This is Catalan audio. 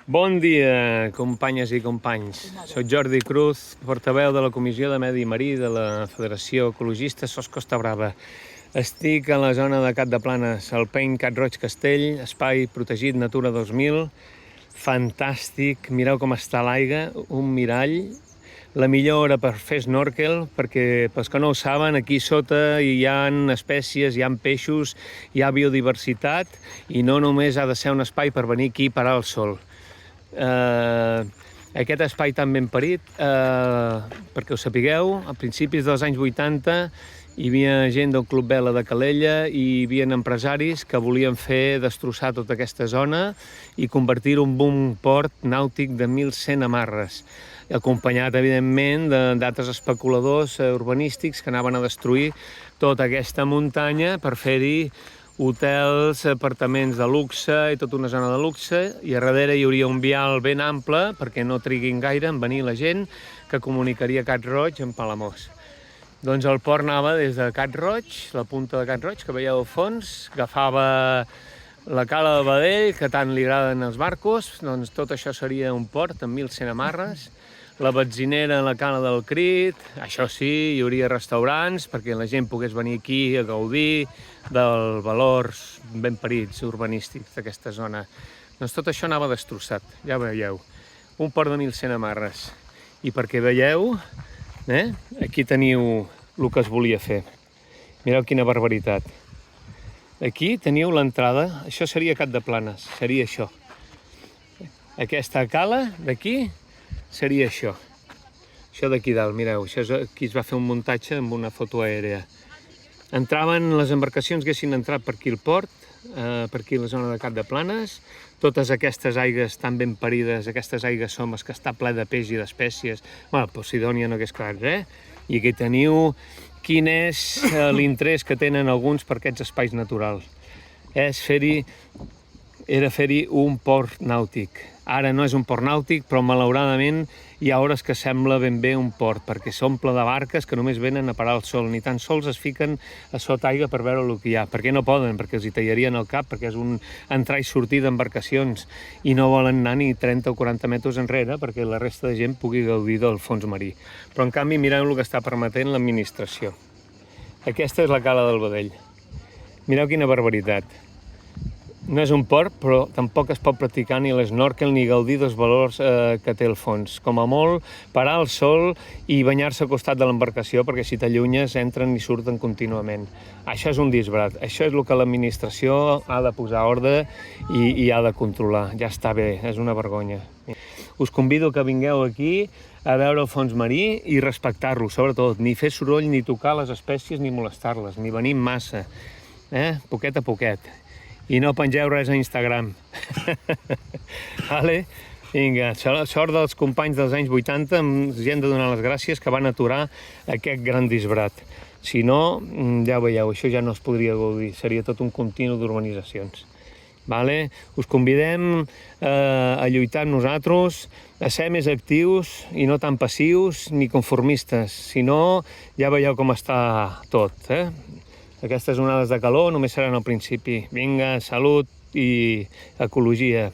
Bon dia, companyes i companys. Soc Jordi Cruz, portaveu de la Comissió de Medi Marí de la Federació Ecologista SOS Costa Brava. Estic a la zona de Cap de Planes, al Peny Cat Roig Castell, espai protegit Natura 2000. Fantàstic, mireu com està l'aigua, un mirall. La millor hora per fer snorkel, perquè pels que no ho saben, aquí sota hi ha espècies, hi ha peixos, hi ha biodiversitat i no només ha de ser un espai per venir aquí a parar el sol. Aquest espai tan ben parit, perquè ho sapigueu, a principis dels anys 80 hi havia gent del Club Vela de Calella i hi havia empresaris que volien destrossar tota aquesta zona i convertir-ho en un port nàutic de 1.100 amarres, acompanyat, evidentment, d'altres especuladors urbanístics que anaven a destruir tota aquesta muntanya per fer-hi hotels, apartaments de luxe i tota una zona de luxe, i a darrere hi hauria un vial ben ample perquè no triguin gaire en venir la gent que comunicaria Cat Roig amb Palamós. Doncs el port anava des de Cat Roig, la punta de Cat Roig, que veieu al fons, agafava la cala del Badell, que tant li agraden els barcos, doncs tot això seria un port amb 1.100 amarres. La benzinera a la cala del Crit, això sí, hi hauria restaurants perquè la gent pogués venir aquí a gaudir dels valors ben parits urbanístics d'aquesta zona. Doncs tot això anava destrossat, ja veieu. Un port de 1.100 amarres. I perquè veieu, aquí teniu el que es volia fer. Mireu quina barbaritat. Aquí teniu l'entrada, això seria Cap de Planes, seria això. Aquesta cala d'aquí seria això. Això d'aquí dalt, mireu, això és aquí es va fer un muntatge amb una foto aèria. Entraven les embarcacions que haguessin entrat per aquí al port, per aquí a la zona de Cap de Planes, totes aquestes aigues tan ben parides, aquestes aigues somes que està ple de peix i d'espècies, bueno, Posidònia no hagués quedat res, i aquí teniu quin és l'interès que tenen alguns per aquests espais naturals. Era fer-hi un port nàutic. Ara no és un port nàutic, però malauradament hi ha hores que sembla ben bé un port, perquè s'omple de barques que només venen a parar el sol, ni tan sols es fiquen a sota aigua per veure el que hi ha. Per què no poden? Perquè els hi tallarien el cap, perquè és un entrar i sortir d'embarcacions i no volen anar ni 30 o 40 metres enrere perquè la resta de gent pugui gaudir del fons marí. Però en canvi mireu el que està permetent l'administració. Aquesta és la cala del Badell. Mireu quina barbaritat. No és un port, però tampoc es pot practicar ni l'esnorkel ni gaudir dels valors que té el fons. Com a molt, parar el sol i banyar-se al costat de l'embarcació, perquè si t'allunyes entren i surten contínuament. Això és un disbarat. Això és el que l'administració ha de posar ordre i ha de controlar. Ja està bé, és una vergonya. Us convido que vingueu aquí a veure el fons marí i respectar-lo, sobretot. Ni fer soroll, ni tocar les espècies, ni molestar-les, ni venir massa. Poquet a poquet. I no pengeu res a Instagram. Vale? Vinga, sort dels companys dels anys 80, ens hi hem de donar les gràcies que van aturar aquest gran disbarat. Si no, ja veieu, això ja no es podria gaudir, seria tot un continu d'urbanitzacions. Vale? Us convidem a lluitar amb nosaltres, a ser més actius i no tan passius ni conformistes. Si no, ja veieu com està tot. Aquestes onades de calor només seran al principi. Vinga, salut i ecologia.